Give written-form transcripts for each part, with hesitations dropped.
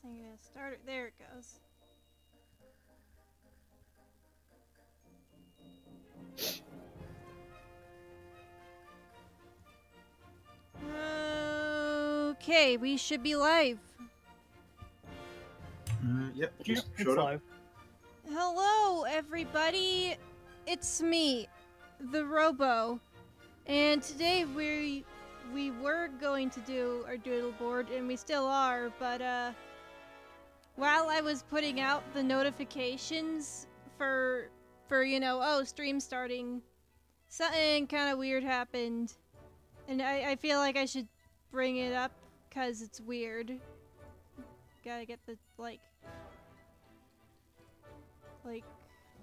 I'm gonna start it. There it goes. Okay, we should be live. Yep, It's showed up. live. Hello, everybody. It's me, the Robo, and today we were going to do our doodle board, and we still are. But while I was putting out the notifications for stream starting, something kind of weird happened, and I feel like I should bring it up because it's weird. Gotta get the like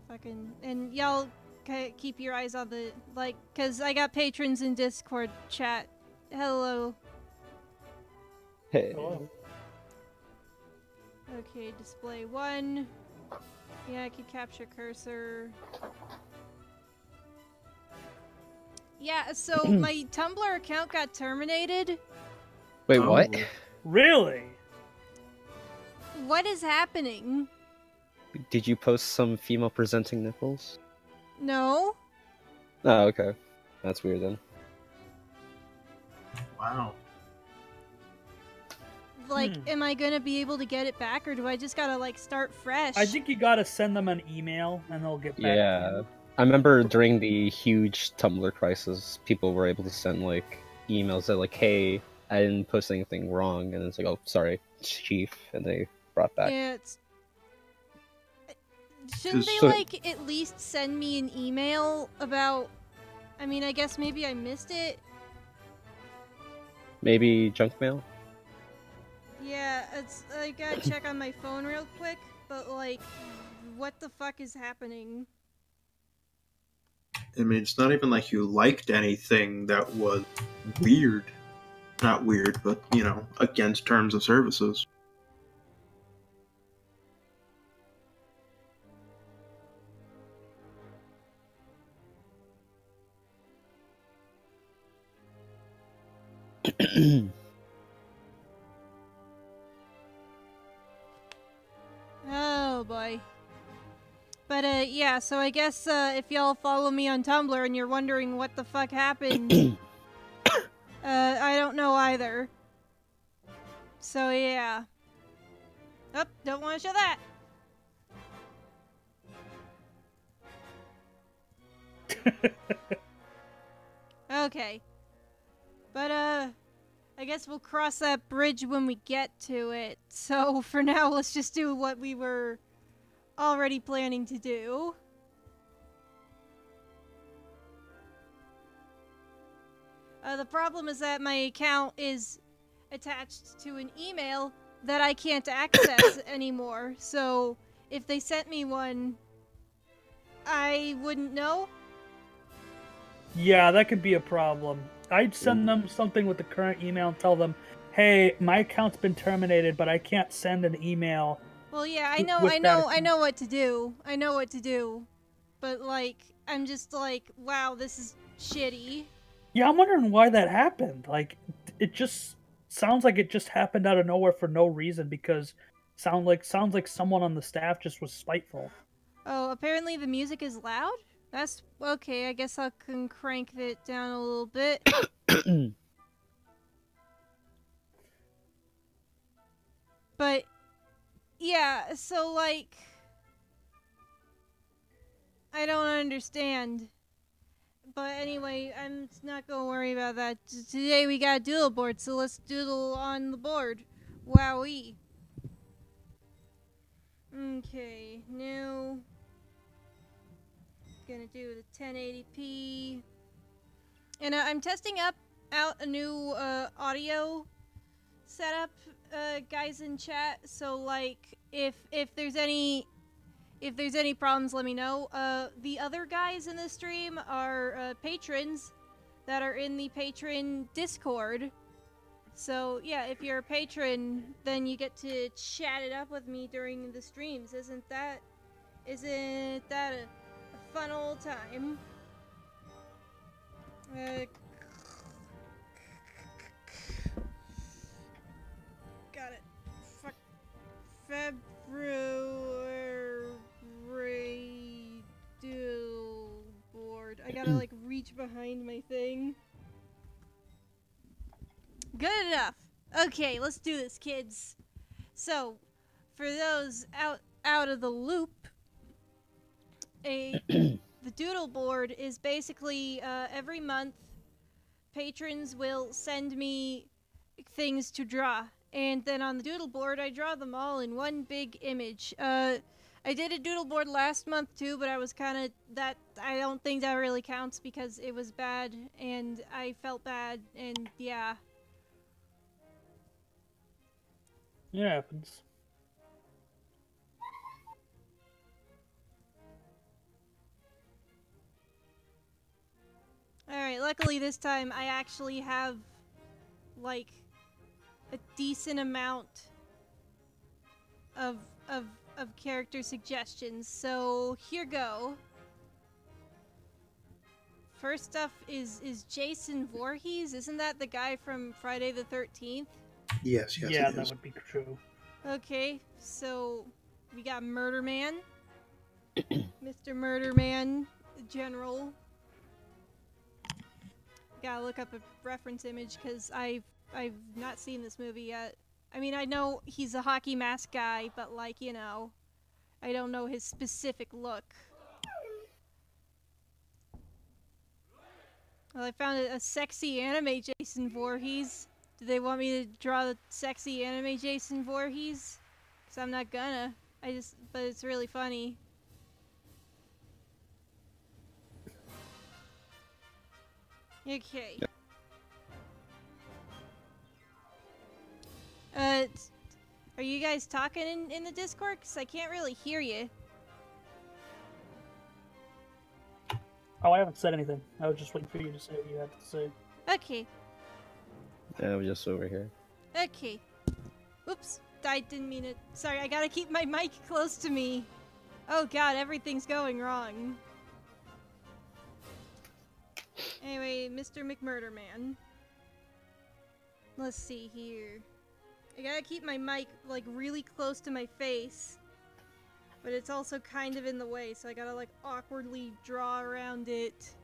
fucking, and y'all keep your eyes on the because I got patrons in Discord chat. Hello. Hey. Hello. Okay, display 1. Yeah, I can capture cursor. Yeah, so my Tumblr account got terminated. Wait, what? Oh. Really? What is happening? Did you post some female presenting nipples? No? Oh, okay. That's weird then. Wow. Like, am I gonna be able to get it back, or do I just gotta, like, start fresh? I think you gotta send them an email and they'll get back. Yeah. I remember during the huge Tumblr crisis, people were able to send, like, emails that, like, hey, I didn't post anything wrong, and it's like, oh, sorry, chief, and they brought back. Yeah, it's... Shouldn't they, So- like, at least send me an email about... I mean, I guess maybe I missed it. Maybe junk mail? Yeah, I gotta check on my phone real quick, but, like, what the fuck is happening? I mean, it's not even like you liked anything that was weird. Not weird, but, you know, against terms of services. Oh boy. But yeah, so I guess if y'all follow me on Tumblr and you're wondering what the fuck happened, I don't know either. So yeah. Oh, don't want to show that. Okay. But I guess we'll cross that bridge when we get to it. So for now, let's just do what we were already planning to do. The problem is that my account is attached to an email that I can't access anymore. So if they sent me one, I wouldn't know. Yeah, that could be a problem. I'd send them something with the current email and tell them, hey, my account's been terminated, but I can't send an email. Well, yeah, I With that know what to do. I know what to do. But, like, I'm just like, wow, this is shitty. Yeah, I'm wondering why that happened. Like, it just sounds like it just happened out of nowhere for no reason because sounds like someone on the staff just was spiteful. Oh, apparently the music is loud? That's okay, I guess I can crank it down a little bit. But, yeah, so, like, I don't understand. But anyway, I'm not gonna worry about that. Today we got a doodle board, so let's doodle on the board. Wowee. Okay, now gonna do the 1080p. And I'm testing out a new audio setup, guys in chat. So like, if there's any problems, let me know. The other guys in the stream are patrons that are in the patron Discord. So yeah, if you're a patron, then you get to chat it up with me during the streams. Isn't that a fun old time? Got it. Fuck. reach behind my thing. Good enough. Okay, let's do this, kids. So, for those out of the loop, the Doodle board is basically every month patrons will send me things to draw, and then on the Doodle board I draw them all in one big image. I did a Doodle board last month too, but I was kind of I don't think that really counts because it was bad and I felt bad, and yeah. It happens. Alright, luckily this time I actually have, like, a decent amount of character suggestions, so here go. First up is Jason Voorhees. Isn't that the guy from Friday the 13th? Yes, yes. Yeah, it that is. would be true. Okay, so we got Murder Man. Mr. Murder Man, General. Gotta look up a reference image because I've not seen this movie yet. I mean, I know he's a hockey mask guy, but like, you know, I don't know his specific look. Well, I found a sexy anime Jason Voorhees. Do they want me to draw the sexy anime Jason Voorhees? Because I'm not gonna. But it's really funny. Okay. Are you guys talking in the Discord? Because I can't really hear you. Oh, I haven't said anything. I was just waiting for you to say what you had to say. Okay. Yeah, I'm just over here. Okay. Oops. I didn't mean it. Sorry, I gotta keep my mic close to me. Oh god, everything's going wrong. Anyway, Mr. McMurderman. Let's see here. I gotta keep my mic, like, really close to my face. But it's also kind of in the way, so I gotta, like, awkwardly draw around it.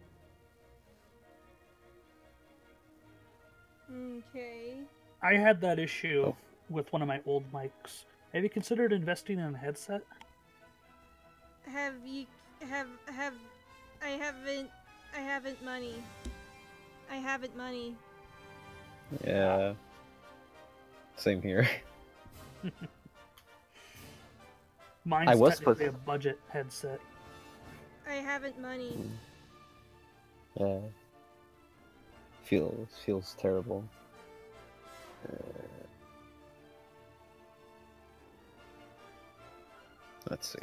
Okay. I had that issue with one of my old mics. Have you considered investing in a headset? I haven't money. I haven't money. Yeah. Same here. Mine's I was technically a budget headset. I haven't money. Yeah. Feels terrible. Let's see.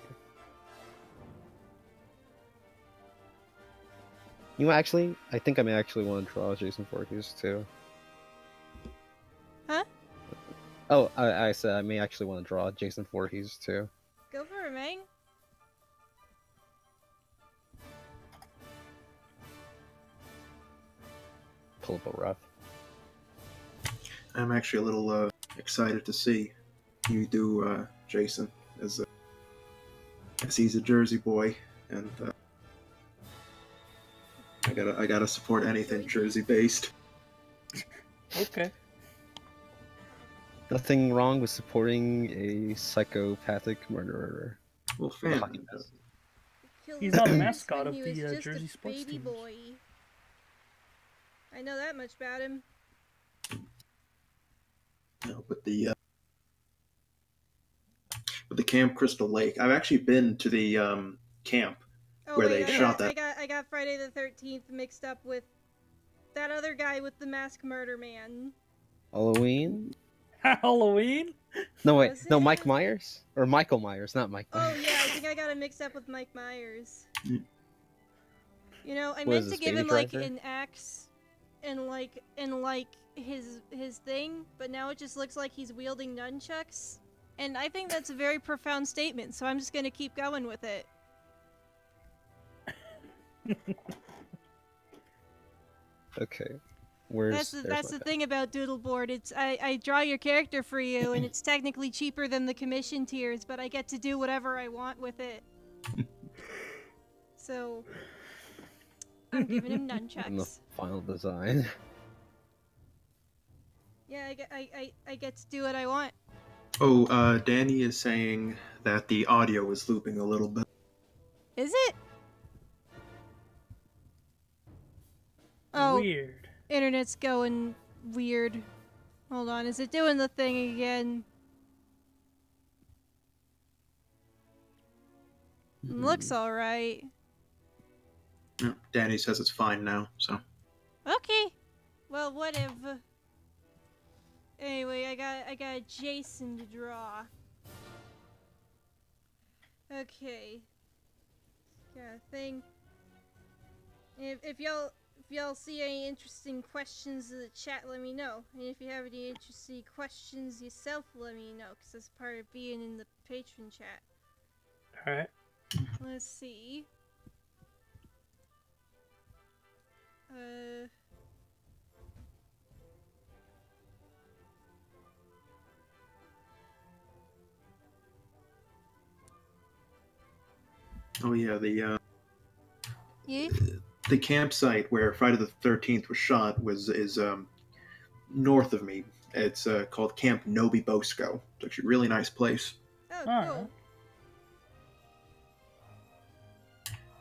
You know, actually, I think I may actually want to draw Jason Voorhees too. Huh? Oh, I said I may actually want to draw Jason Voorhees too. Go for it, Mang. Pull up a rough. I'm actually a little excited to see you do Jason as he's a Jersey boy, and I gotta support anything Jersey based. Okay. Nothing wrong with supporting a psychopathic murderer. Well, fan. He's not a mascot When of he the was just Jersey a sports baby teams. boy. I know that much about him. No, but the Camp Crystal Lake. I've actually been to the camp where they shot that. I got Friday the 13th mixed up with that other guy with the mask murder man. Halloween? Halloween? No, wait. Was No, it? Mike Myers? Or Michael Myers, not Mike Oh Myers. yeah, I think I got it mixed up with Mike Myers. Mm. You know, I What meant is to this, give Baby him like Driver? an axe and like his thing, but now it just looks like he's wielding nunchucks. And I think that's a very profound statement, so I'm just gonna keep going with it. Okay. Where's That's the thing about Doodle board. It's I draw your character for you, and it's technically cheaper than the commission tiers, but I get to do whatever I want with it. So, I'm giving him in the nunchucks. final design. Yeah, I get to do what I want. Oh, Danny is saying that the audio is looping a little bit. Is it? Oh, Weird. internet's going weird. Hold on, is it doing the thing again? Looks alright. No, Danny says it's fine now, so. Okay. Well, whatever. Anyway, I got Jason to draw. Okay. Gotta think. If y'all see any interesting questions in the chat, let me know. And if you have any interesting questions yourself, let me know, because that's part of being in the patron chat. Alright. Let's see. Oh yeah, Yeah? the campsite where Friday the 13th was shot is north of me. It's called Camp Nobi Bosco. It's actually a really nice place. Oh, Alright. cool.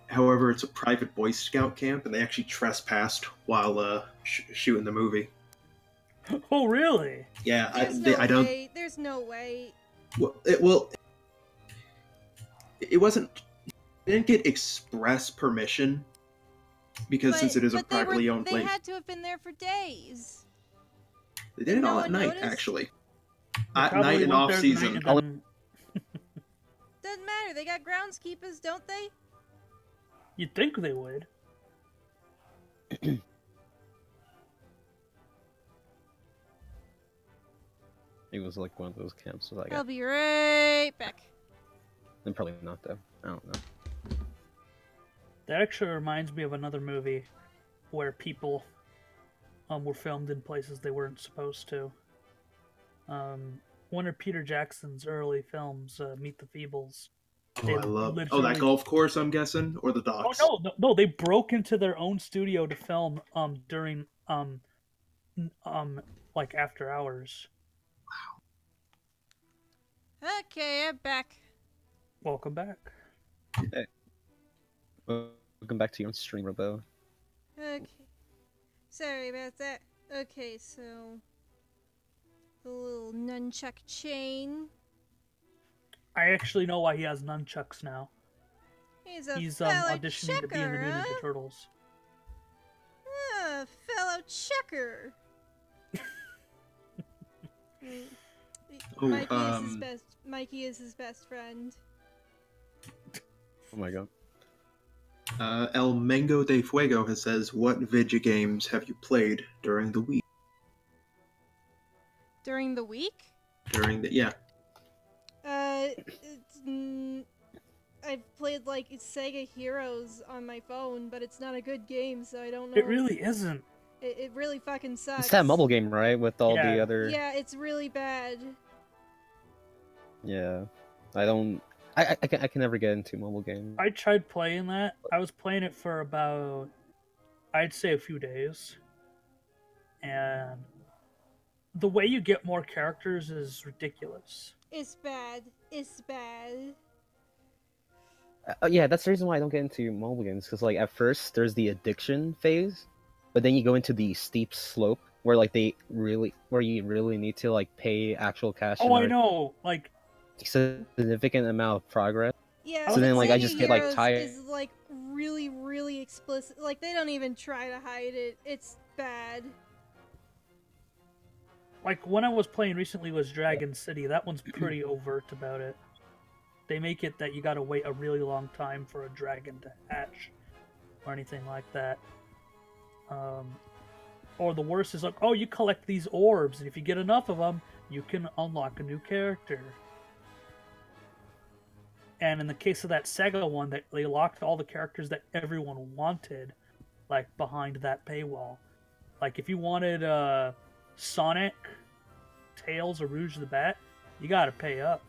However, it's a private Boy Scout camp, and they actually trespassed while shooting the movie. Oh, really? Yeah, There's don't. way. There's no way. It wasn't. They didn't get express permission because since it is a privately owned They place, had to have been there for days. they did it all no at one night. noticed? Actually, They at probably night and went off there at season. night and then- Doesn't matter. They got groundskeepers, don't they? You'd think they would. It was like one of those camps that I I'll got. be right back. And probably not though. I don't know. That actually reminds me of another movie where people were filmed in places they weren't supposed to. One of Peter Jackson's early films, Meet the Feebles. Oh, They I love. Oh, that literally- golf course, I'm guessing, or the docks. Oh no! They broke into their own studio to film during like after hours. Okay, I'm back. Welcome back. Welcome back to your own stream, Robo. Okay. Sorry about that. Okay, so the little nunchuck chain. I actually know why he has nunchucks now. He's a He's fellow auditioning to be in the new checker, Ninja Turtles. Ah, fellow checker. Oh, Mikey is his best friend. Oh my god. El Mango de Fuego says, "What video games have you played during the week?" During the week? Yeah. I've played like Sega Heroes on my phone, but it's not a good game, so I don't know. It really isn't. It really fucking sucks. It's that mobile game, right? With all Yeah. the other. Yeah, it's really bad. Yeah. I can never get into mobile games. I tried playing that. I was playing it for about, I'd say, a few days. And the way you get more characters is ridiculous. It's bad. It's bad. Yeah, that's the reason why I don't get into mobile games. Because like at first there's the addiction phase, but then you go into the steep slope where like you really need to like pay actual cash. Oh, I know. Like, significant amount of progress. Yeah. So but then, like, I Sega just get, like, Heroes tired. Is like really, really explicit. Like they don't even try to hide it. It's bad. Like one I was playing recently was Dragon City. That one's pretty overt about it. They make it that you gotta wait a really long time for a dragon to hatch, or anything like that. Or the worst is like, oh, you collect these orbs, and if you get enough of them, you can unlock a new character. And in the case of that Sega one, that they locked all the characters that everyone wanted, like behind that paywall. Like if you wanted Sonic, Tails, or Rouge the Bat, you gotta pay up.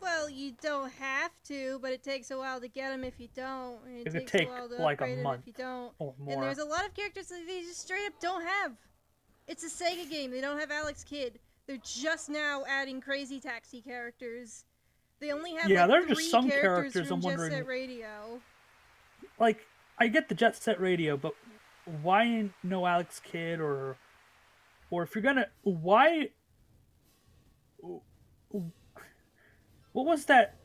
Well, you don't have to, but it takes a while to get them if you don't. And it It could takes take a while to like a upgrade them month if you don't. or more. And there's a lot of characters that they just straight up don't have. It's a Sega game. They don't have Alex Kidd. They're just now adding Crazy Taxi characters. They only have Yeah, like there are 3 just some characters characters from I'm Jet wondering- Set Radio. Like, I get the Jet Set Radio, but why no Alex Kidd or if you're gonna, why? What was that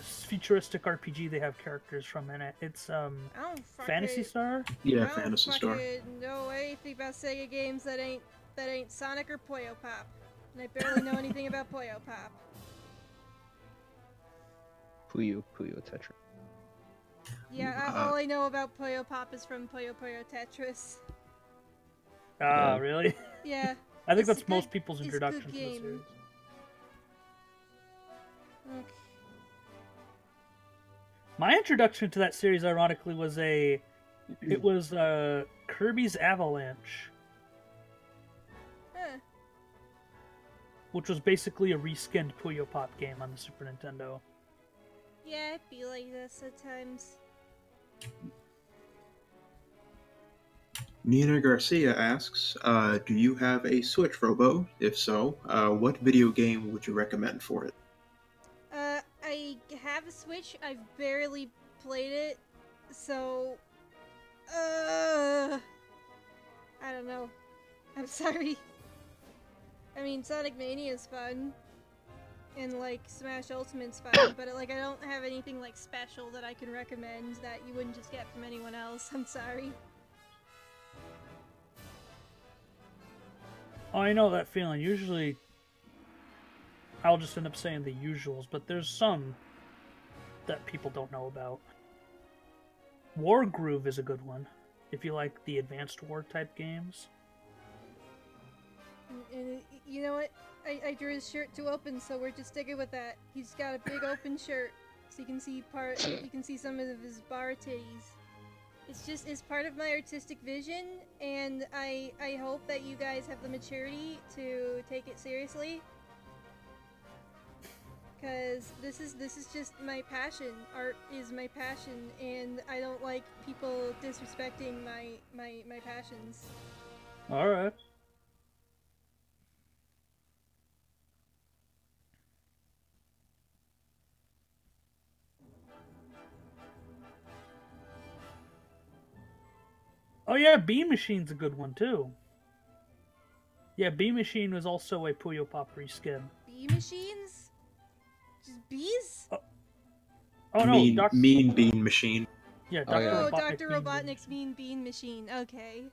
futuristic RPG they have characters from in it? It's I don't Fantasy Star. Yeah, I don't Fantasy Star. fucking know anything about Sega games that ain't Sonic or Puyo Pop, and I barely know anything about Puyo Pop. Puyo Tetra. Yeah, all I know about Puyo Pop is from Puyo Puyo Tetris. Ah, Yeah. really? Yeah. I think It's that's a most good- people's it's a good introduction to the game. series. Okay. My introduction to that series, ironically, was Kirby's Avalanche, Huh. which was basically a reskinned Puyo Pop game on the Super Nintendo. Yeah, it'd be like this at times. Nina Garcia asks, do you have a Switch, Robo? If so, what video game would you recommend for it? I have a Switch. I've barely played it, so I don't know. I'm sorry. I mean, Sonic Mania is fun, and like Smash Ultimate's fun, but like I don't have anything like special that I can recommend that you wouldn't just get from anyone else. I'm sorry. Oh, I know that feeling. Usually, I'll just end up saying the usuals, but there's some that people don't know about. War Groove is a good one, if you like the advanced war type games. And you know what? I drew his shirt too open, so we're just sticking with that. He's got a big open shirt, so you can see some of his bar titties. It's part of my artistic vision, and I hope that you guys have the maturity to take it seriously. Cause this is just my passion. Art is my passion, and I don't like people disrespecting my passions. Alright. Oh yeah, Bee Machine's a good one too. Yeah, Bee Machine was also a Puyo Pop reskin. Bee machines? Just bees? Oh no, Mean Bean Machine. Yeah, Oh, Dr. yeah. Oh, Robotnik Dr. Bean Robotnik's Mean Bean Machine. Okay.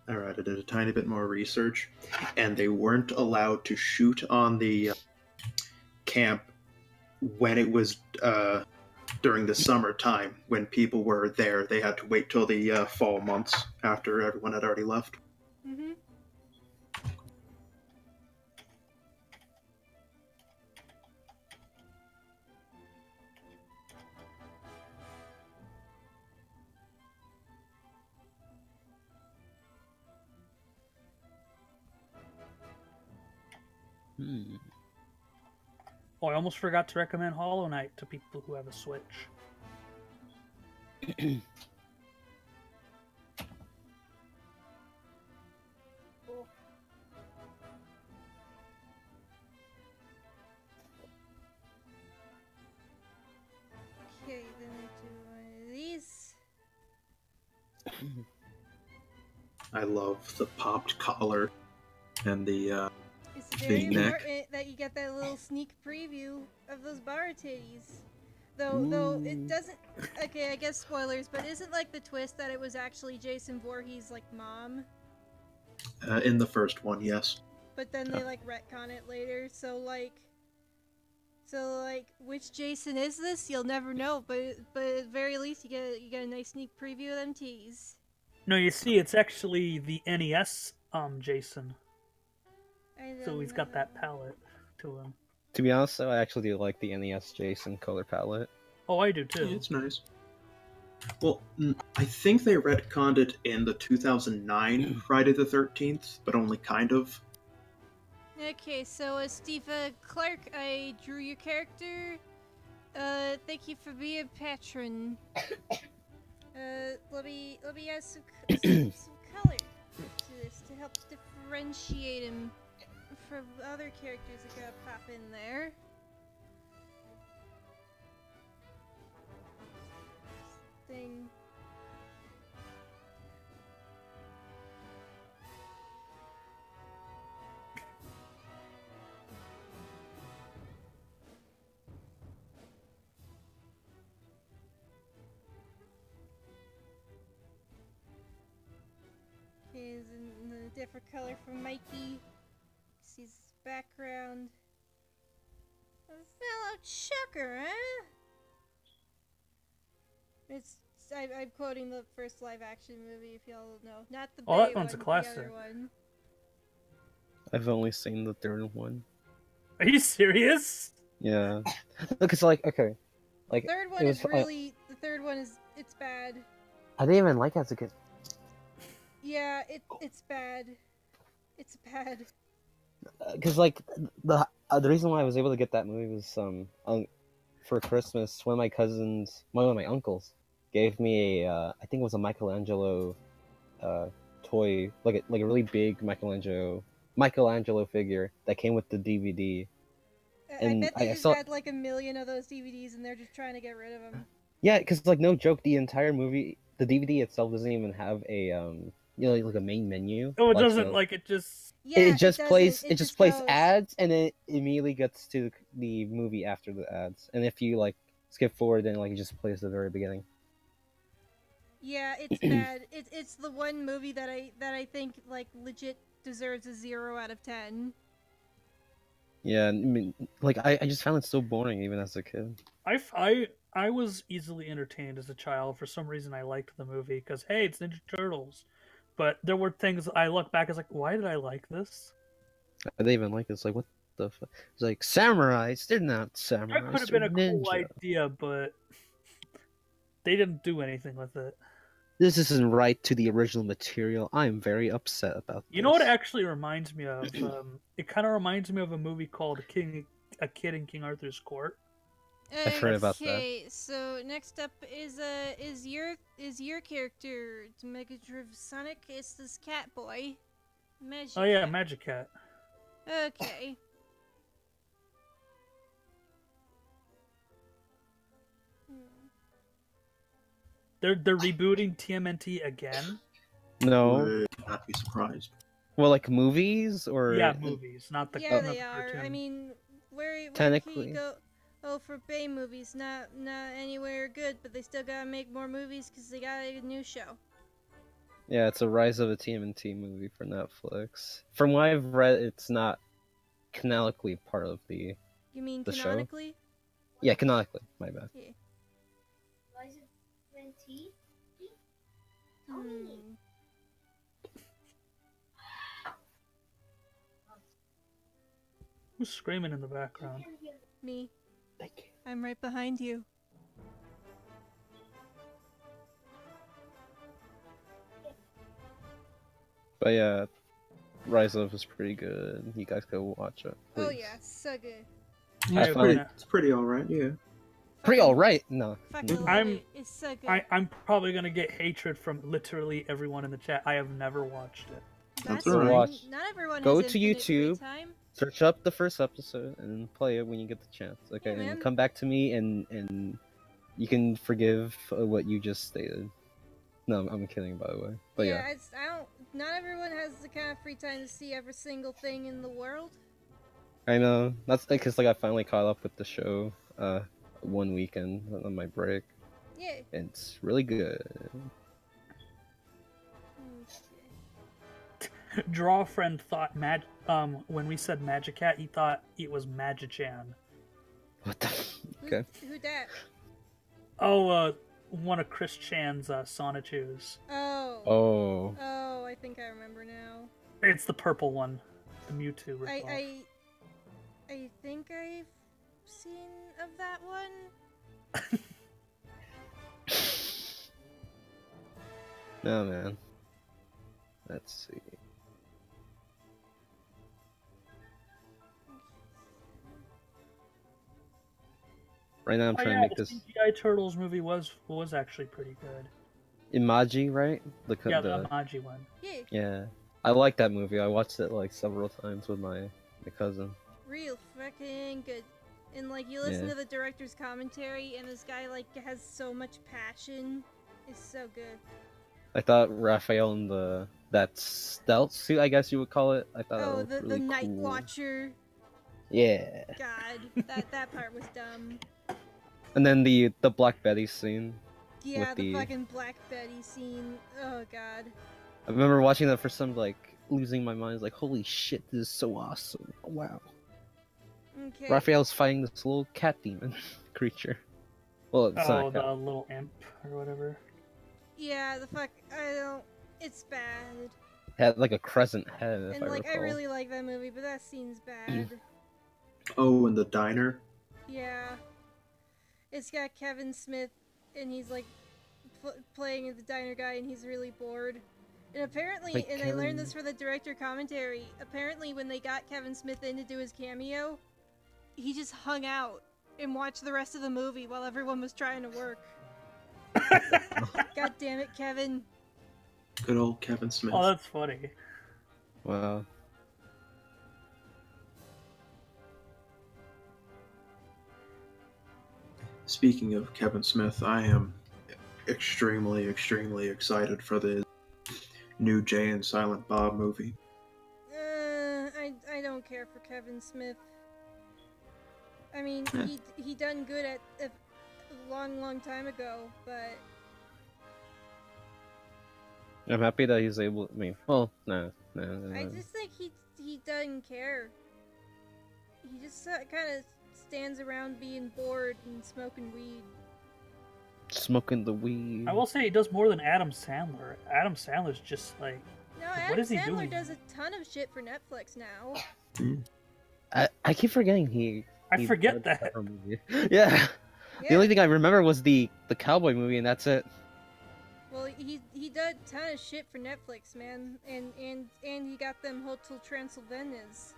Alright, I did a tiny bit more research, and they weren't allowed to shoot on the camp when it was during the summertime. When people were there, they had to wait till the fall months after everyone had already left. Mm-hmm. Hmm. Oh, I almost forgot to recommend Hollow Knight to people who have a Switch. Okay, then I do one of these. I love the popped collar and the It's very Big neck. important that you get that little sneak preview of those bar titties. Though it doesn't. Okay, I guess spoilers, but isn't like the twist that it was actually Jason Voorhees' like mom? in the first one, yes. But then they like retcon it later, so like, which Jason is this? You'll never know, but at the very least you get a nice sneak preview of them tees. No, you see, it's actually the NES Jason. I So don't he's got that know. palette to him. To be honest, though, I actually do like the NES Jason color palette. Oh, I do Yeah, too. it's nice. Well, I think they retconned it in the 2009 Friday the 13th, but only kind of. Okay, so Steve Clark, I drew your character. Thank you for being a patron. Let me add some color to this to help differentiate him from other characters that gotta pop in there. Thing. Okay, is in a different color from Mikey. See his background. A fellow chucker, huh? I'm quoting the first live-action movie, if y'all don't know. Not the Oh, Bay that one's a one, classic. the other one. I've only seen the third one. Are you serious? Yeah. Look, it's like, okay. Like, Third one it was, is really... the third one is... it's bad. I didn't even like it as a kid. Yeah, it's bad. It's bad. Because, like, the reason why I was able to get that movie was, for Christmas, one of my uncles, gave me a, I think it was a Michelangelo, toy, like a really big Michelangelo figure that came with the DVD. I And bet they I just saw- had like a million of those DVDs and they're just trying to get rid of them. Yeah, because, like, no joke, the entire movie, the DVD itself doesn't even have a, like a main menu. Oh, it like, doesn't, you know, like, it just... Yeah, it just doesn't. plays It just plays goes. ads, and then it immediately gets to the movie after the ads. And if you, like, skip forward, then, like, it just plays the very beginning. Yeah, it's bad. It's the one movie that I think like legit deserves a 0 out of 10. Yeah, I mean, like, I just found it so boring even as a kid. I was easily entertained as a child. For some reason, I liked the movie because, hey, it's Ninja Turtles. But there were things I look back as like, why did I like this? I didn't even like it. It's like, what the fuck? It's like, samurais, they're not samurais, That could have they're been a cool ninja. idea, but they didn't do anything with it. This isn't right to the original material. I am very upset about this. You know what it actually reminds me of? It kind of reminds me of a movie called A Kid in King Arthur's Court. I've heard about that. Okay, so next up is your character Mega Drive Sonic? It's this cat boy. Magic Oh yeah, Cat. Magic Cat. Okay. They're rebooting TMNT again. No. Would not be surprised. Well, like movies or Yeah, movies, not the Yeah, not they the are. cartoon. I mean, where can Technically. you go? Oh, for Bay movies, not anywhere good, but they still gotta make more movies because they got a new show. Yeah, it's a Rise of a TMNT movie for Netflix. From what I've read, it's not canonically part of the... You mean The show? canonically? Yeah, canonically. My bad. Yeah. Hmm. Who's screaming in the background? Me. Thank you. I'm right behind you. But yeah, Rise of is pretty good. You guys go watch it. Oh please. yeah, so good. I I have found that. It's pretty alright, yeah. Pretty alright. No. Fucking love I'm- it. It's so good. I'm probably gonna get hatred from literally everyone in the chat. I have never watched it. That's That's alright. fine. Watch. Not everyone Go has to infinite free YouTube. time. Search up the first episode and play it when you get the chance. Okay, Yeah, man. and come back to me and you can forgive what you just stated. No, I'm kidding, by the way. But yeah. I don't. Not everyone has the kind of free time to see every single thing in the world. I know. That's because like I finally caught up with the show one weekend on my break. Yeah. And it's really good. Draw friend thought when we said Magic Cat, he thought it was Magichan. What the? Who, Okay. who dat? Oh, one of Chris Chan's Sonachus. Oh. Oh. Oh, I think I remember now. It's the purple one, the Mewtwo ripoff. I think I've seen of that one. No, man. Let's see. Right now I'm Oh trying yeah, to make the this CGI Turtles movie was actually pretty good. Imaji, right? Yeah, the Amaji one. Yeah, Yeah. I like that movie. I watched it like several times with my cousin. real fucking good. And like you listen Yeah. to the director's commentary, and this guy like has so much passion. It's so good. I thought Raphael in that stealth suit, I guess you would call it. I thought that Oh, looked the really Night cool. Watcher. Yeah. God, that part was dumb. And then the Black Betty scene. Yeah, With the the- fucking Black Betty scene. Oh god. I remember watching that for some like losing my mind. Like, holy shit, this is so awesome! Wow. Okay. Raphael's fighting this little cat demon creature. Well, it's not Oh, a the cat. little imp or whatever. Yeah, the fuck. I don't. It's bad. It had like a crescent head, if And I like, recall. I really like that movie, but that scene's bad. Oh, and the diner. Yeah. It's got Kevin Smith, and he's like playing the diner guy, and he's really bored. And apparently, Like and I learned Kevin- this for the director commentary, apparently when they got Kevin Smith in to do his cameo, he just hung out and watched the rest of the movie while everyone was trying to work. God damn it, Kevin. Good old Kevin Smith. Oh, that's funny. Wow. Speaking of Kevin Smith, I am extremely, extremely excited for the new Jay and Silent Bob movie. I don't care for Kevin Smith. I mean, Yeah. he done good at a long time ago, but I'm happy that he's able. I mean, well, no. I just think he doesn't care. He just kind of stands around being bored and smoking weed. Smoking the weed. I will say he does more than Adam Sandler. Adam Sandler's just like, No, What Adam is he Sandler doing? does a ton of shit for Netflix now. I keep forgetting he. I forget did that. movie. Yeah. The only thing I remember was the cowboy movie, and that's it. Well, he did a ton of shit for Netflix, man, and he got them Hotel Transylvanias.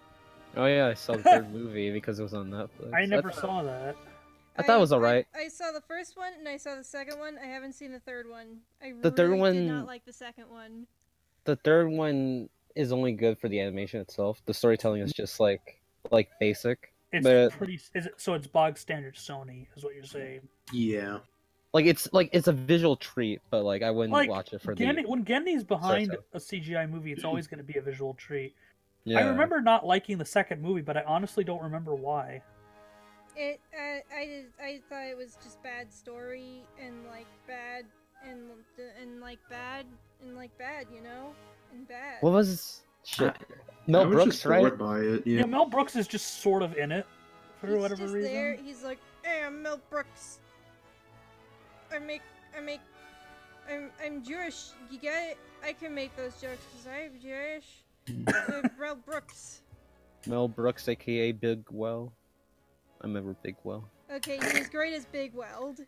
Oh yeah, I saw the third movie because it was on Netflix. I never saw that. I thought it was alright. I saw the first one and I saw the second one. I haven't seen the third one. The third really did one- not like the second one. The third one is only good for the animation itself. The storytelling is just like basic. It's But- pretty. Is it so? It's bog standard Sony, is what you're saying. Yeah. It's a visual treat, but like I wouldn't Like, watch it for When Gendy's behind sorry. a CGI movie, it's always going to be a visual treat. the. I remember not liking the second movie, but I honestly don't remember why. I thought it was just bad story and like bad and like bad and like bad, you know, and bad. What was shit? I Mel was Brooks, just right? bored by it. Yeah. Yeah. Mel Brooks is just sort of in it for He's whatever just reason. there. He's like, hey, I'm Mel Brooks. I'm Jewish. You get it? I can make those jokes because I'm Jewish. Mel Brooks. Mel Brooks, aka Big Well. I remember Big Well. Okay, he was great as Big Weld.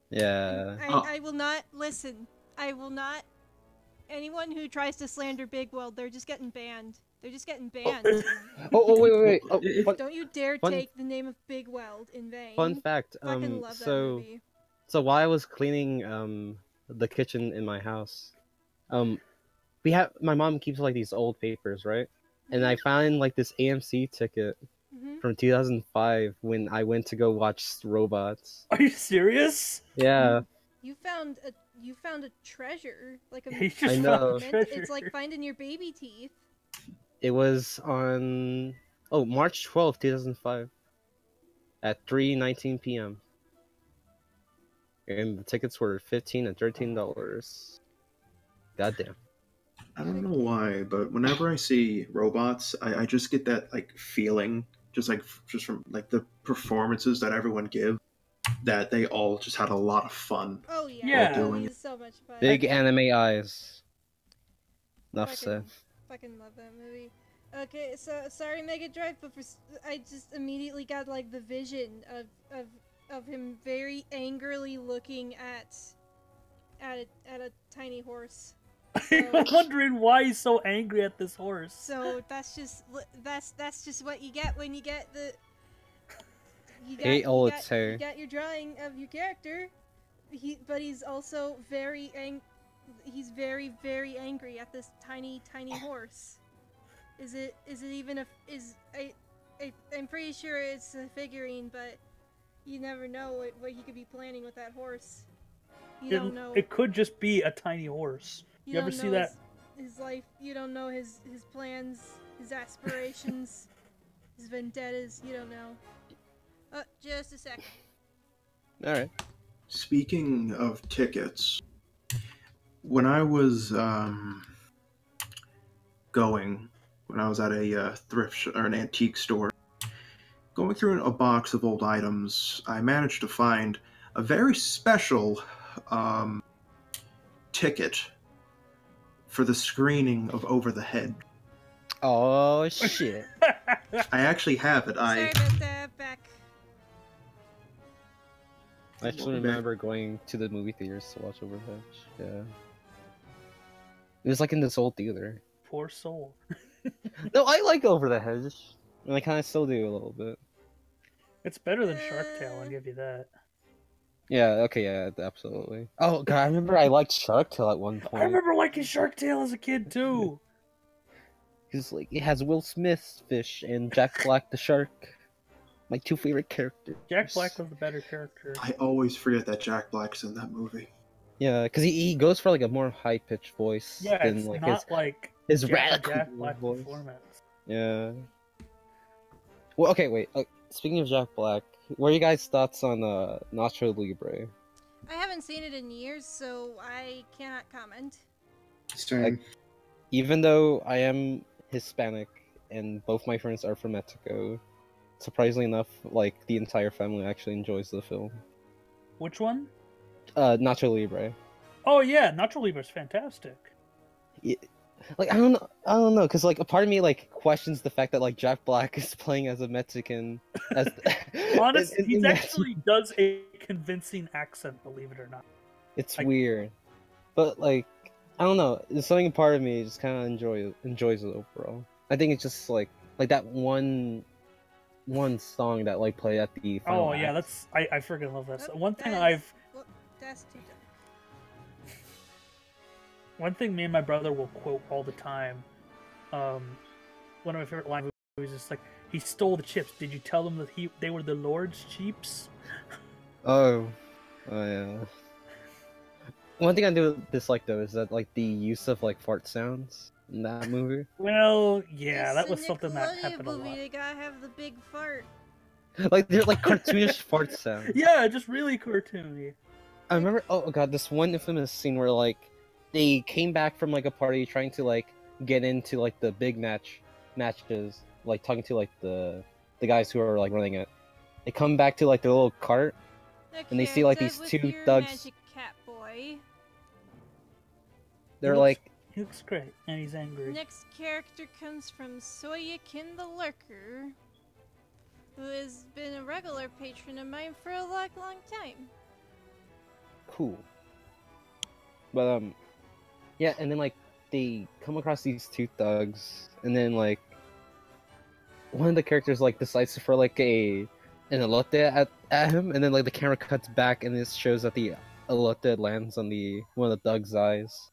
Yeah. I will not listen. I will not. Anyone who tries to slander Big Weld, they're just getting banned. They're just getting banned. Wait. Oh, Don't you dare fun- take the name of Big Weld in vain. fun fact. Fucking love that So movie. while I was cleaning the kitchen in my house, my mom keeps like these old papers, right? And I found like this AMC ticket hmm from 2005 when I went to go watch Robots. Are you serious? Yeah. You found a treasure, like a He just I know. found a treasure. It's like finding your baby teeth. It was on March 12th, 2005 at 3:19 p.m. And the tickets were $15 and $13. Goddamn. I don't know why, but whenever I see robots, I just get that like feeling, just from like the performances that everyone give, that they all just had a lot of fun. Oh yeah, Yeah. oh, Doing he's so much fun. Big anime eyes. Enough Fucking- said. Fucking love that movie. Okay, so sorry Mega Drive, but I just immediately got like the vision of him very angrily looking at a tiny horse. I'm wondering why he's so angry at this horse. So that's just what you get when you get Ate all its hair. You got your drawing of your character. But he's also he's very, very angry at this tiny, tiny horse. Is it even I'm pretty sure it's a figurine, but you never know what he could be planning with that horse. You don't know. It could just be a tiny horse. You ever see that? His life. You don't know his plans, his aspirations, his vendettas. You don't know. Just a second. All right. Speaking of tickets, when I was when I was at a thrift or an antique store, going through a box of old items, I managed to find a very special ticket for the screening of Over the Hedge. Oh shit! I actually have it. Sorry about that. Back. I actually remember going to the movie theaters to watch Over the Hedge. Yeah. It was like in this old theater. Poor soul. No, I like Over the Hedge. And I kind of still do a little bit. It's better than Shark Tale, I'll give you that. Yeah, okay, yeah, absolutely. Oh god, I remember I liked Shark Tale at one point. I remember liking Shark Tale as a kid too. Because like it has Will Smith's fish and Jack Black the shark. My two favorite characters. Jack Black was the better character. I always forget that Jack Black's in that movie. Yeah, because he goes for like a more high pitched voice Yeah, than it's like not his Jack radical Black voice. performance. Yeah. Well, okay, wait. Speaking of Jack Black, what are you guys' thoughts on Nacho Libre? I haven't seen it in years, so I cannot comment. Even though I am Hispanic and both my friends are from Mexico, surprisingly enough, like the entire family actually enjoys the film. Which one? Nacho Libre. Oh yeah, Nacho Libre's fantastic. Yeah, like I don't know, because like a part of me like questions the fact that like Jack Black is playing as a Mexican. As honestly, he actually does a convincing accent, believe it or not. It's weird, but like I don't know. There's something part of me just kind of enjoys it overall. I think it's just like that one song that like played at the final Oh yeah, act. I freaking love that. One thing That's too dark. One thing me and my brother will quote all the time. One of my favorite line movies is like, "He stole the chips. Did you tell them that they were the Lord's chips?" Oh yeah. One thing I do dislike though is that like the use of like fart sounds in that movie. Well, yeah, that It's was a something that Nickelodeon happened a movie. lot. They gotta have the big fart. Like they're like cartoonish fart sounds. Yeah, just really cartoony. I remember, oh god, this one infamous scene where like they came back from like a party trying to like get into like the big matches, like talking to like the guys who are like running it. They come back to like their little cart, and they see like these two thugs. Magic cat boy. They're like, He looks great, and he's angry. Next character comes from Soyakin the Lurker, who has been a regular patron of mine for a long time. cool. But yeah, and then like they come across these two thugs, and then like one of the characters like decides to throw like an elote at him, and then like the camera cuts back, and it shows that the elote lands on one of the thugs' eyes.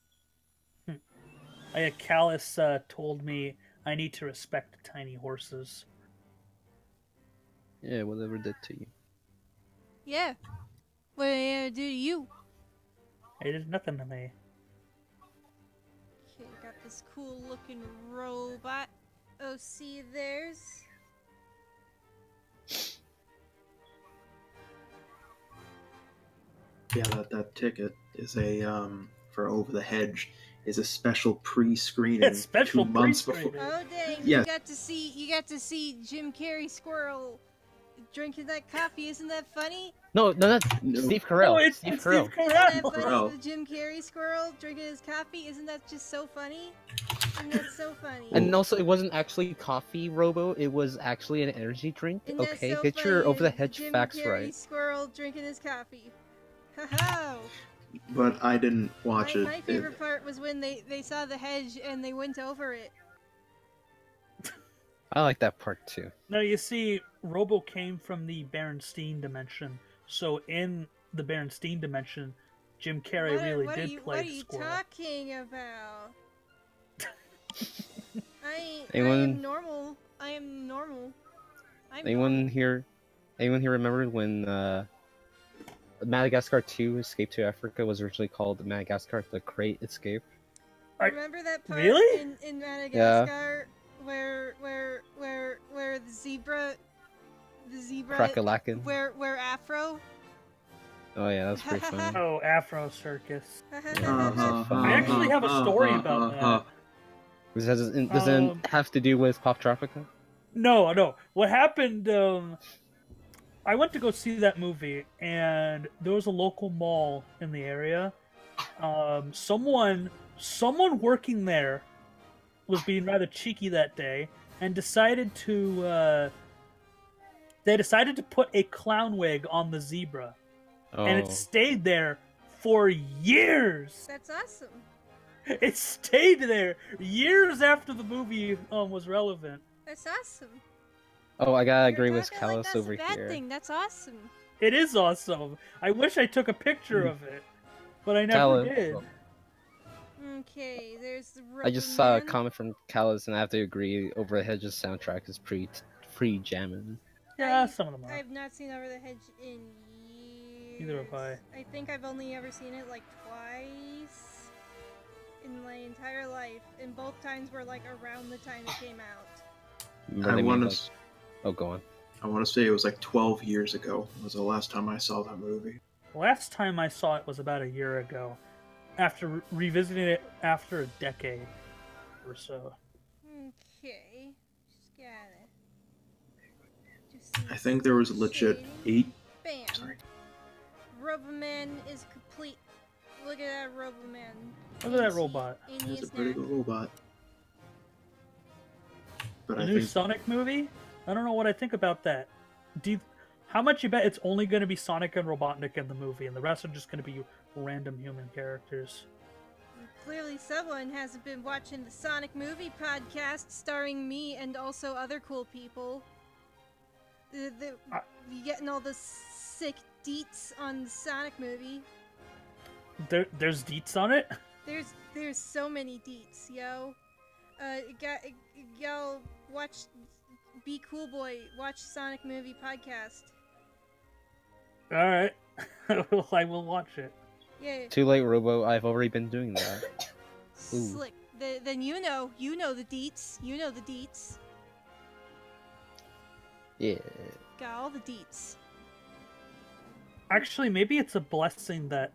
Callus told me I need to respect tiny horses. Yeah, whatever did to you. Yeah. What did I do to you? It did nothing to me. Okay, got this cool looking robot. Oh, see, there's. Yeah, that ticket is a for Over the Hedge is a special pre-screening. It's special 2 months pre-screening. before. Oh dang! Yeah. You got to see Jim Carrey Squirrel drinking that coffee. Isn't that funny? No, that's No. Steve Carell. No, it's Steve Steve Carell. Isn't that Carell. funny? Carell. The Jim Carrey Squirrel drinking his coffee. Isn't that just so funny? Isn't that so funny? And also, it wasn't actually coffee, Robo. It was actually an energy drink. Isn't that Okay, so get your funny? Over the Hedge Jim facts Carrey right. Squirrel drinking his coffee. Ha But I didn't watch it. My favorite part was when they saw the hedge and they went over it. I like that part too. No, you see, Robo came from the Berenstein dimension. So in the Berenstein dimension, Jim Carrey really did play the squirrel. What are you talking about? I Anyone- am normal. I am normal. Anyone here remember when Madagascar 2 Escape to Africa was originally called Madagascar The Great Escape? Remember that part Really? in Madagascar where the zebra Crackalakin. where Afro? Oh yeah, that's pretty funny. Oh, Afro Circus. I I actually have a story about that. Does it have to do with Pop Tropica? No. What happened, I went to go see that movie, and there was a local mall in the area. Someone working there was being rather cheeky that day, and decided to put a clown wig on the zebra. Oh. And it stayed there for years. That's awesome. It stayed there years after the movie was relevant. That's awesome. Oh, I gotta agree You're with talking like Callus that's over a bad here. thing. That's awesome. It is awesome. I wish I took a picture of it, but I never Callus. did. Okay, there's the I just saw a Rubberman. comment from Callus, and I have to agree. Over the Hedges soundtrack is pretty jamming. Yeah, some of them are. I've not seen Over the Hedge in years. Neither have I. I think I've only ever seen it like twice in my entire life, and both times were like around the time it came out. Remember I they want made, to. Oh, go on. I want to say it was like 12 years ago. Was the last time I saw that movie. Last time I saw it was about a year ago, after revisiting it after a decade or so. Okay, just gotta. I think there was legit 8. Bam. Sorry. Rubberman is complete. Look at that Rubberman. Look at that robot. It's a pretty good robot. But The I new think Sonic movie? I don't know what I think about that. How much you bet it's only going to be Sonic and Robotnik in the movie, and the rest are just going to be random human characters? Clearly someone hasn't been watching the Sonic movie podcast starring me and also other cool people. You getting all the sick deets on the Sonic movie. There's deets on it? There's so many deets, yo. Y'all watch Be Cool Boy, watch Sonic movie podcast. Alright. I will watch it. Yeah. Too late, Robo. I've already been doing that. Ooh. Slick. Then you know the deets. You know the deets. Yeah. Got all the deets. Actually, maybe it's a blessing that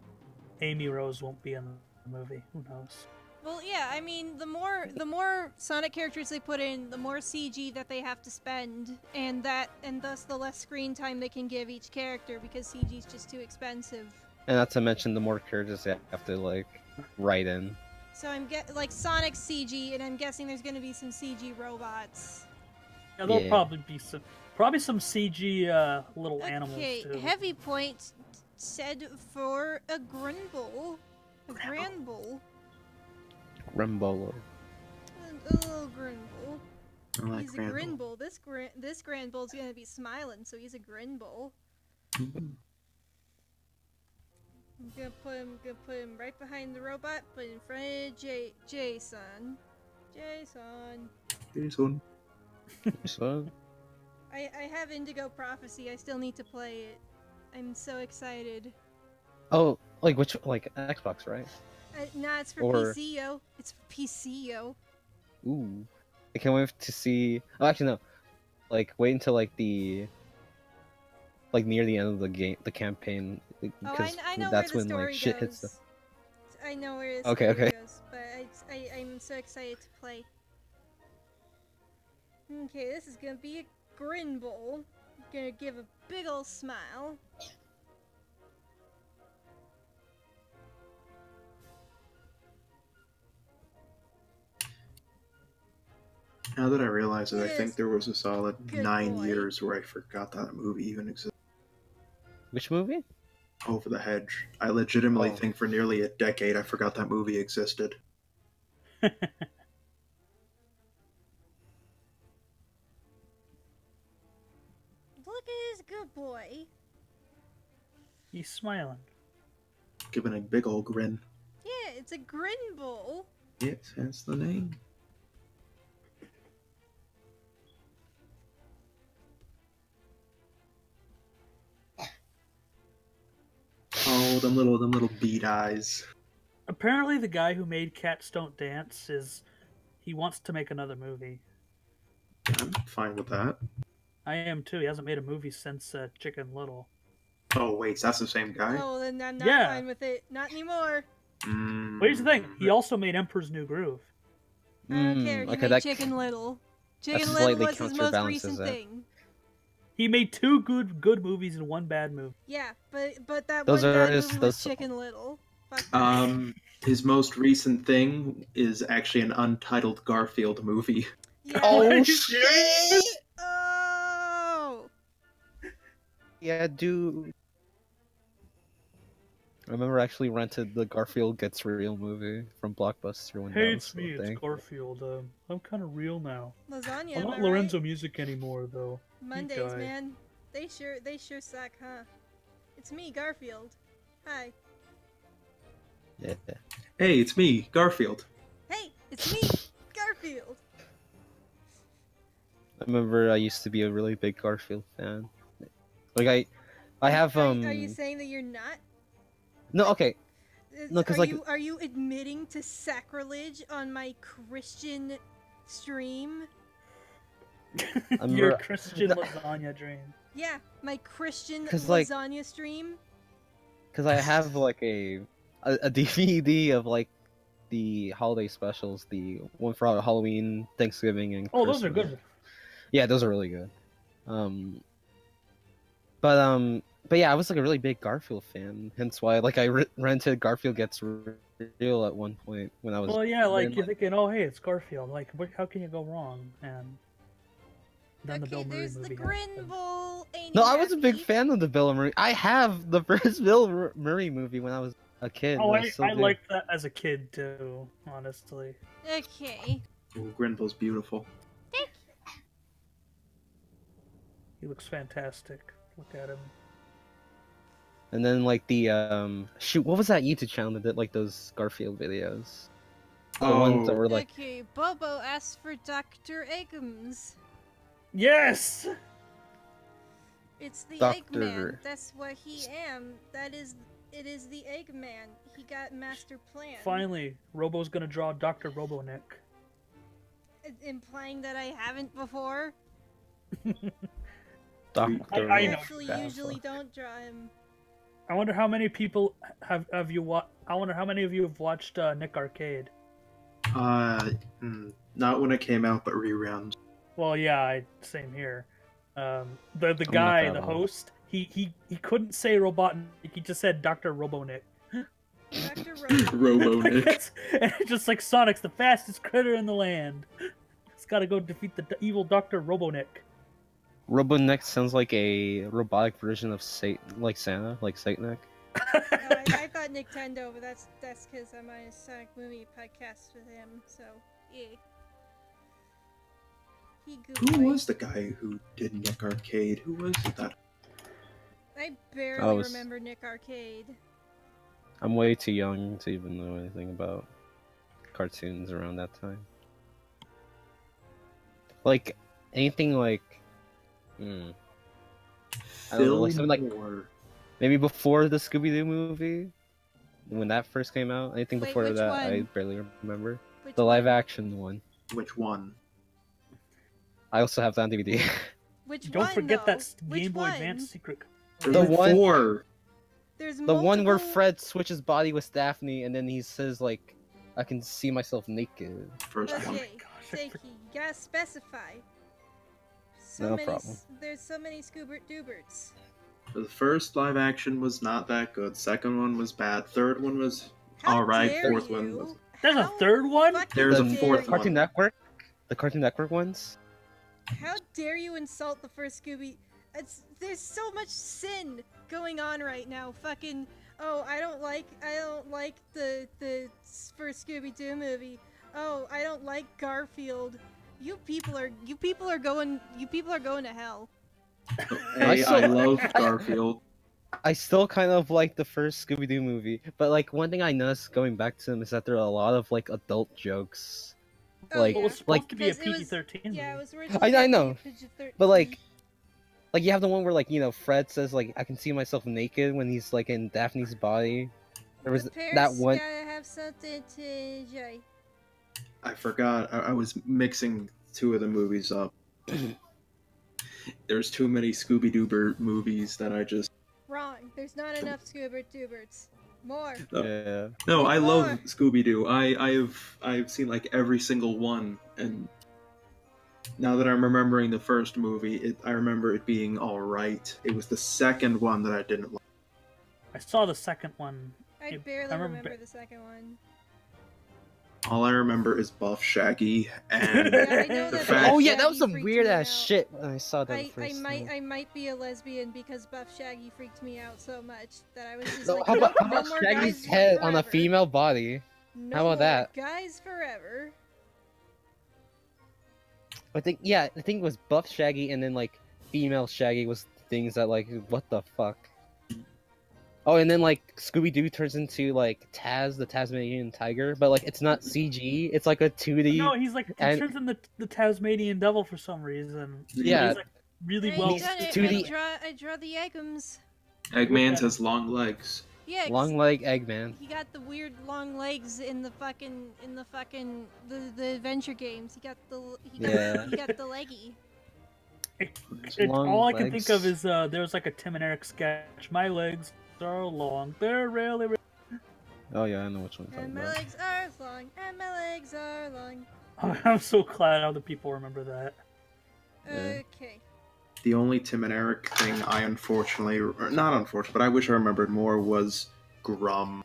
Amy Rose won't be in the movie. Who knows? Well, yeah, I mean, the more Sonic characters they put in, the more CG that they have to spend, and thus the less screen time they can give each character because CG is just too expensive. And not to mention the more characters they have to like write in. So like Sonic CG, and I'm guessing there's going to be some CG robots. Yeah, there'll Yeah. probably some CG little animals Okay, too. heavy point said for a Grinble. A Granbull. Rumbolo. A little Grinble. I like He's a Granbull. Grinbull. This Granbull's gonna be smiling, so he's a Grinbull. I'm gonna put him right behind the robot, but in front of Jason. Jason. So, I have Indigo Prophecy. I still need to play it. I'm so excited. oh, like which, like Xbox, right? Nah, it's for Or- PC, yo. It's for PC, yo. Ooh, I can't wait to see. Oh, actually, no. Like, wait until like near the end of the game, the campaign, Oh, because I know that's where the when story like shit goes. hits the. I know where the Okay, story okay. goes, but I'm so excited to play. Okay, this is gonna be a Grinbull. Gonna give a big ol' smile. Now that I realize it, I Yes. think there was a solid Good 9 boy. years where I forgot that movie even existed. Which movie? Over the Hedge. I legitimately Oh. think for nearly a decade I forgot that movie existed. a good boy. He's smiling. Giving a big old grin. Yeah, it's a grin bowl. Yes, that's the name. Oh, them little bead eyes. Apparently, the guy who made Cats Don't Dance he wants to make another movie. I'm fine with that. I am too. He hasn't made a movie since Chicken Little. Oh wait, so that's the same guy? Oh, then I'm not Yeah. fine with it. Not anymore. But here's the thing. He also made Emperor's New Groove. I don't care. He okay, made Chicken Little. Chicken Little slightly was his most counterbalances recent that. thing. He made 2 good movies and 1 bad movie. Yeah, but that Those one are bad his- movie was those- Chicken Little. Fuck that. His most recent thing is actually an untitled Garfield movie. Yeah. Oh shit! Oh. Yeah, dude. I remember I actually rented the Garfield Gets Real movie from Blockbuster when Hey, that was it's still me. a It's thing. Garfield. I'm kind of real now. Lasagna. I'm am not I Lorenzo right? Music anymore, though. Mondays, guy. man. They sure suck, huh? It's me, Garfield. Hi. Yeah. Hey, it's me, Garfield. Hey, it's me, Garfield. I remember I used to be a really big Garfield fan. Like I have Are you saying that you're not? no, okay. No, 'cause, like- are you admitting to sacrilege on my Christian stream? Your re- Christian lasagna dream. Yeah, my Christian 'Cause, like- lasagna stream. Cuz I have like a DVD of like the holiday specials, the one for Halloween, Thanksgiving, and Oh, those are Christmas. good. Yeah, those are really good. But yeah, I was like a really big Garfield fan. Hence why like I rented Garfield Gets Real at one point when I was. Well, yeah, like in, you're thinking, oh, hey, it's Garfield. Like, how can you go wrong? And then the Bill Okay, Murray there's the movie. Grin happened. Bowl. Ain't No, he I was a big happy? fan of the Bill Murray. I have the first Bill Murray movie when I was a kid. Oh, and I still do. liked that as a kid too. Honestly. Okay. Oh, Grindel's beautiful. He looks fantastic. Look at him. And then like the shoot, what was that YouTube channel that did like those Garfield videos? The ones that were like Okay, Bobo asks for Dr. Eggums. Yes. It's the Doctor. Eggman. That's what he am. It is the Eggman. He got master plan. Finally, Robo's gonna draw Dr. Robotnik. Implying that I haven't before. Doctor. I I know actually that. usually don't draw him. I wonder how many people have you watched. I wonder how many of you have watched Nick Arcade. Not when it came out, but reruns. Well, yeah, same here. The not guy, that the old. host, he couldn't say Robotnik. He just said Dr. Robotnik. Dr. Robo. Robo-Nick. And it's just like Sonic's the fastest critter in the land. He's got to go defeat the evil Dr. Robotnik. Robotnik sounds like a robotic version of Satan, like Santa, like Satanik. I thought Nintendo, but that's because I'm on a Sonic movie podcast with him. So yeah. He good Who boy. was the guy who did Nick Arcade? Who was that? I barely Oh, it was- remember Nick Arcade. I'm way too young to even know anything about cartoons around that time. Like anything like, I don't know, like something like Moore. maybe before the Scooby-Doo movie, when that first came out. Anything Wait, before which that, I one? barely remember. Which The one? live-action one. Which one? I also have that on DVD. Which Don't one, forget though? that Which Game Boy one? Advance secret. There's The like one- 4. There's The one where multiple- Fred switches body with Daphne, and then he says like, "I can see myself naked." First one. Okay, I Seiki, you gotta specify. So No many, problem. There's so many Scoobert Dooberts. The first live action was not that good. Second one was bad. Third one was How alright. dare Fourth one you? was. There's a How third one? fucking There's a dare fourth you? one. Cartoon Network, the Cartoon Network ones. How dare you insult the first Scooby? There's so much sin going on right now. Fucking I don't like the first Scooby-Doo movie. Oh, I don't like Garfield. You people are going to hell. Hey, I love Garfield. I still kind of like the first Scooby-Doo movie, but like one thing I noticed going back to them is that there are a lot of like adult jokes. Oh, Like, yeah. Well, it's supposed like to be a Because it was- PG-13 Yeah, it movie. was originally I know, PG-13. but like you have the one where like Fred says like I can see myself naked when he's like in Daphne's body. There was the that parents one. gotta have something to enjoy. I forgot. I was mixing two of the movies up. There's too many Scooby-Doo movies that I just... Wrong. There's not enough Scoober-Dooberts. More. Yeah. No, I love More. Scooby-Doo. I've seen like every single one, and now that I'm remembering the first movie, I remember it being all right. It was the second one that I didn't like. I saw the second one. I I barely remember remember the second one. All I remember is Buff Shaggy and Yeah, I know the that fact. Oh yeah, that was Shaggy some freaked weird me ass out. shit when I saw that I first. time. might be a lesbian because Buff Shaggy freaked me out so much that I was just No, like, how about, no, how no about more Shaggy's guys head on a forever. female body? No How about more that? Guys forever. I think it was Buff Shaggy and then like female Shaggy was things that like what the fuck. Oh, and then like Scooby-Doo turns into like Taz, the Tasmanian tiger, but like it's not CG. It's like a 2D. No, he's like, he and- turns into the Tasmanian devil for some reason. Yeah. He's like really I well. ain't done it. 2D I draw the Eggums. Eggman has long legs. Yeah, 'cause long leg Eggman. he got the weird long legs in the adventure games. He got Yeah. he got the leggy. Long All I can legs. think of is there's like a Tim and Eric sketch. My legs are long. They're really. Oh yeah, I know which one you're And talking my about. legs are long, and my legs are long. I'm so glad other people remember that. Yeah. Okay. The only Tim and Eric thing I unfortunately, or not unfortunately, but I wish I remembered more was Grum.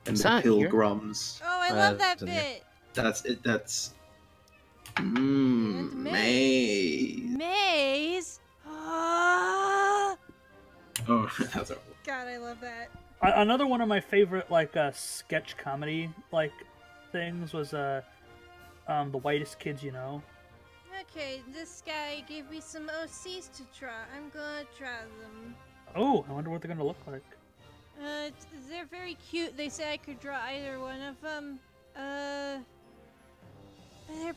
And It's the not here. Pilgrims. Oh, I love that it's in here. bit. That's it. That's. And Maze. Maze. Ah! Oh, that's a. God, I love that. Another one of my favorite like sketch comedy like things was the Whitest Kids You Know. Okay, this guy gave me some OCs to try. I'm gonna try them. Oh, I wonder what they're gonna look like. They're very cute. They say I could draw either one of them. They're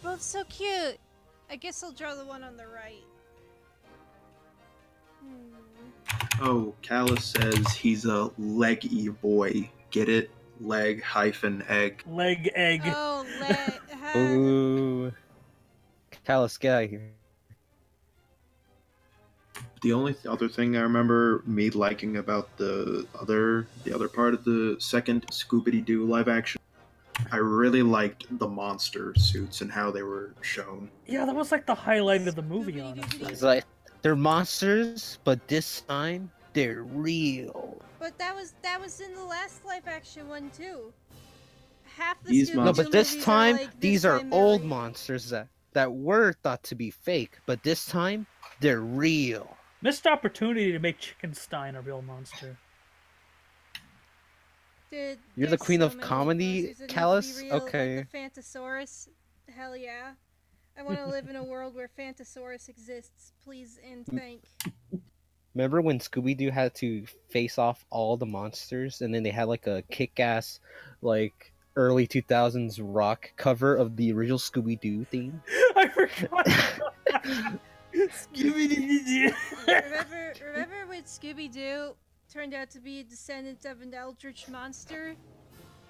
both so cute. I guess I'll draw the one on the right. Oh, Callus says he's a leggy boy. Get it? Leg hyphen egg. Leg egg. Oh, Ooh. Callus, get out of here. The only other thing I remember me liking about the other part of the second Scooby-Doo live action, I really liked the monster suits and how they were shown. Yeah, that was like the highlight of the movie, honestly. It's like they're monsters, but this time they're real. But that was in the last live action one too. Half the These Scooby-Doo No, monsters- but this movies time are like, these this are time they're old real. monsters that were thought to be fake, but this time they're real. Missed opportunity to make Chickenstein a real monster. Dude, You're the there's queen so of many comedy, monsters that need to be Callus? real, Okay. Like the Phantosaurus. Hell yeah. I want to live in a world where Phantosaurus exists. Please and thank. Remember when Scooby-Doo had to face off all the monsters, and then they had like a kick-ass, like early 2000s rock cover of the original Scooby-Doo theme? I forgot. Scooby-Doo. Remember when Scooby-Doo turned out to be a descendant of an eldritch monster?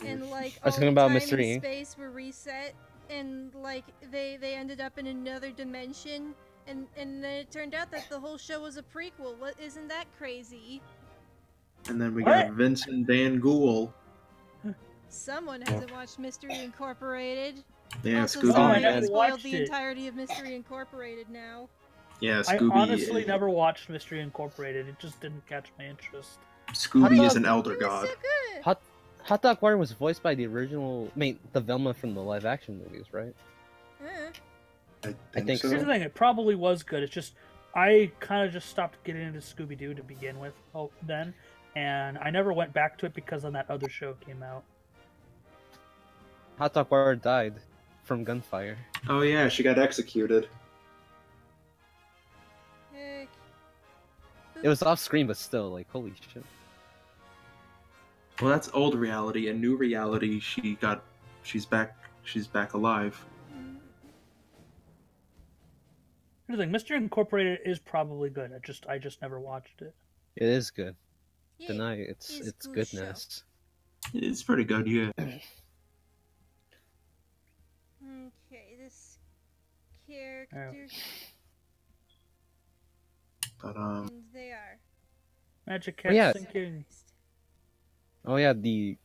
And like I was all talking the about time Mystery and Inc. space were reset, and like they ended up in another dimension, and then it turned out that the whole show was a prequel. What, isn't that crazy? And then we What? got Vincent Van Ghoul. Someone hasn't watched Mystery Incorporated. Yeah, Also, Scooby. sorry, I I never spoiled watched the it. entirety of Mystery Incorporated now. Yeah, I Scooby. honestly never watched Mystery Incorporated. It just didn't catch my interest. Scooby is an elder It was god. so good. Hot Dog Water was voiced by the original, the Velma from the live-action movies, right? Uh, I think so. Here's the thing: it probably was good. It's just I kind of just stopped getting into Scooby-Doo to begin with. Then, and I never went back to it because then that other show came out. Hot Dog Water died from gunfire. Oh yeah, she got executed. It was off screen, but still, like, holy shit. Well, that's old reality, and new reality. She's back. She's back alive. Here's the thing, Mr. Incorporated is probably good. I just never watched it. It is good. Yeah, Deny it's good goodness. It's pretty good, yeah. Okay, this character. But And they are. Magic Oh, Cat yeah. Sinking. Oh yeah, the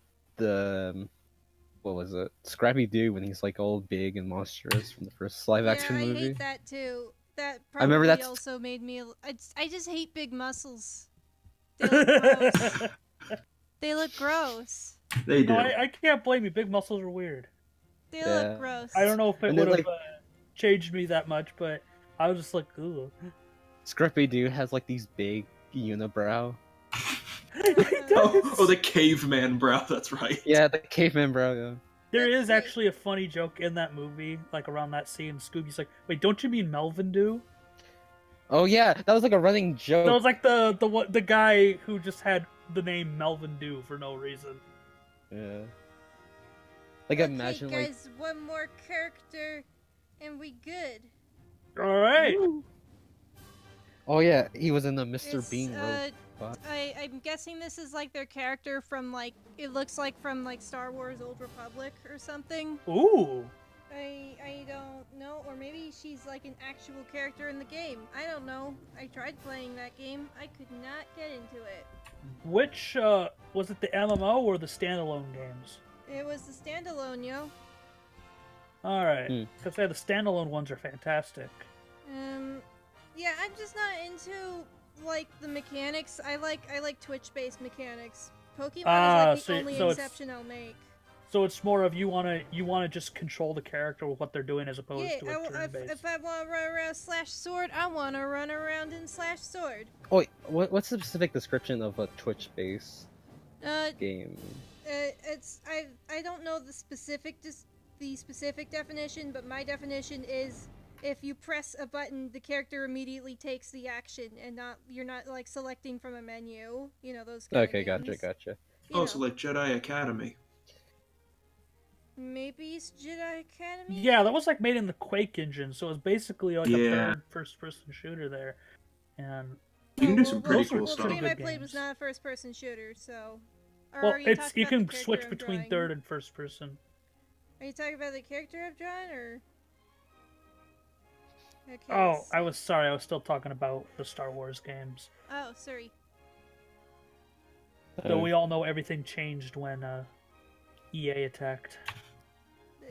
what was it? Scrappy-Doo when he's like all big and monstrous from the first live-action I movie. hate that too. That I remember probably that's- also made me. I just hate big muscles. They look gross. They look gross. they do. No, I can't blame you. Big muscles are weird. They Yeah. look gross. I don't know if it And would then, have changed me that much, but I was just like, ooh. Scrappy-Doo has like these big unibrow. Oh, the caveman brow. That's right. Yeah, the caveman brow. Yeah. There Let's is see. actually a funny joke in that movie, like around that scene. Scooby's like, "Wait, don't you mean Melvin Dew?" Oh yeah, that was like a running joke. That was like the guy who just had the name Melvin Dew for no reason. Yeah. Like Okay, imagine like guys, one more character, and we good. All right. oh yeah, he was in the Mr. It's, Bean robot. I'm guessing this is like their character from like it looks like from like Star Wars Old Republic or something. Ooh. I don't know, or maybe she's like an actual character in the game. I don't know. I tried playing that game. I could not get into it. Which was it, the MMO or the standalone games? It was the standalone, yo. All right, because the standalone ones are fantastic. Yeah, I'm just not into like the mechanics. I like Twitch-based mechanics. Pokemon is like the only so exception I'll make. So it's more of you wanna just control the character with what they're doing as opposed Yeah, to a turn-based. if I want to run around slash sword, I want to run around in slash sword. Oh, wait, what's the specific description of a Twitch-based game? It's I don't know the specific definition, but my definition is if you press a button, the character immediately takes the action, and you're not like selecting from a menu. You know those. Kind Okay, of games. gotcha. You So know. like Jedi Academy. Maybe it's Jedi Academy? Yeah, that was like made in the Quake engine, so it was basically like a Yeah. third first-person shooter there, and You can do some Well, pretty those are cool the stuff. game Pretty I good played was games. not a first-person shooter, so. Or well, are you it's talking you about can the character switch I'm between drawing? third and first person. Are you talking about the character I've drawn, or? Okay, Oh, so- I was sorry, I was still talking about the Star Wars games. Oh, sorry. Though we all know everything changed when EA attacked.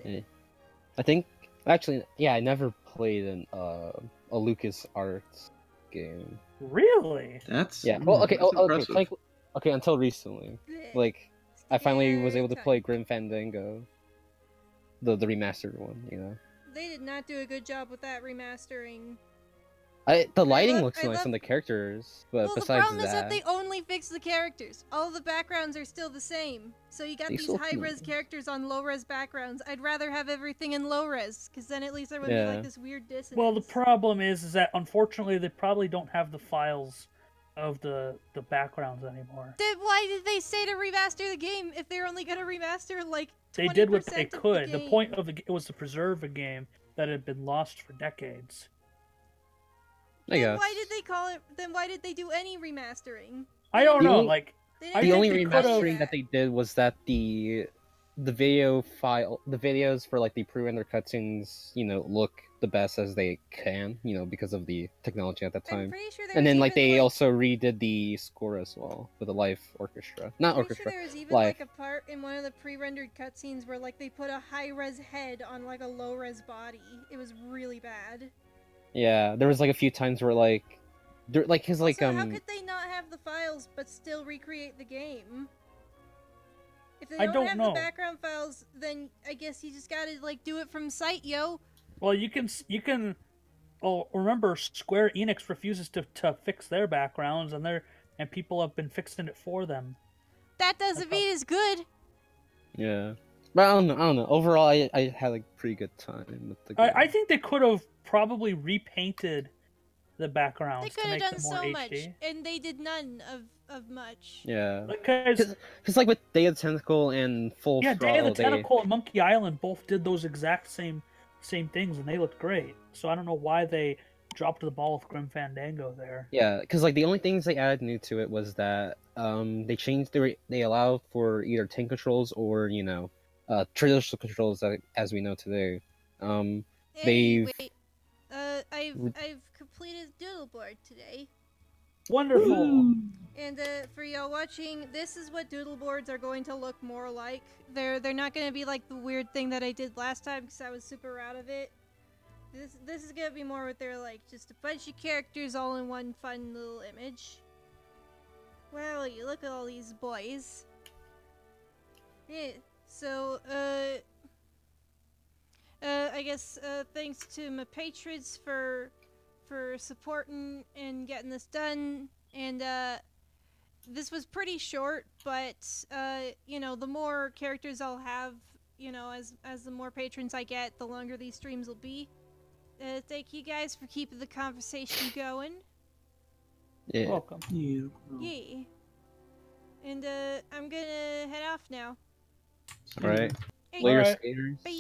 I think actually, yeah, I never played a LucasArts game. Really? That's Well, okay, that's okay, impressive. okay, until recently, Blech. like I finally was able to Stereotype. play Grim Fandango, the remastered one. You know, They did not do a good job with that remastering. the lighting love- looks I nice love- on the characters, but Well, the besides problem is that that, they only fixed the characters. All the backgrounds are still the same. So you got They these still high-res do. characters on low-res backgrounds. I'd rather have everything in low-res, because then at least there wouldn't be Yeah. like this weird dissonance. Well, the problem is that unfortunately they probably don't have the files of the backgrounds anymore. Then why did they say to remaster the game if they're only going to remaster like 20% They did what they of could. The game? point of it was to preserve a game that had been lost for decades. I Then guess why did they call it? Then why did they do any remastering? I don't The know, only- like They I the didn't think only they could've- remastering that they did was that the video file, the videos for like the pre-rendered cutscenes, you know, look the best as they can, you know, because of the technology at that I'm time. pretty sure there And then was like even, they also redid the score as well with a live orchestra, not Pretty orchestra. sure there was even live. like a part in one of the pre-rendered cutscenes where like they put a high-res head on like a low-res body. It was really bad. Yeah, there was like a few times where like, like his like Also, how could they not have the files but still recreate the game? If they I don't, don't have know. the background files, then I guess you just gotta like do it from site, yo. well you can oh remember Square Enix refuses to fix their backgrounds and people have been fixing it for them. That doesn't mean it's good. Yeah, but I don't know. Overall, I had a pretty good time with the game. I think they could have probably repainted the They backgrounds to could have make done them more so HD. much, and they did none of much. Yeah. Because Because like with Day of the Tentacle and Full yeah, Day of Throttle, the Tentacle and Monkey Island both did those exact same things, and they looked great. So I don't know why they dropped the ball with Grim Fandango there. yeah, because like the only things they added new to it was that they changed they allowed for either tank controls or traditional controls that, as we know today. Hey, They've wait. I've completed Doodle board today. Wonderful. And for y'all watching, this is what doodle boards are going to look more like. They're not going to be like the weird thing that I did last time because I was super out of it. This is going to be more what they're like, just a bunch of characters all in one fun little image. Well, you look at all these boys. Yeah, so I guess thanks to my patrons for supporting and getting this done, and this was pretty short, but the more characters I'll have, as the more patrons I get, the longer these streams will be. Thank you guys for keeping the conversation going. yeah. Welcome. Yeah. And I'm gonna head off now. All right. Hey, Later, Alright. skaters. bye.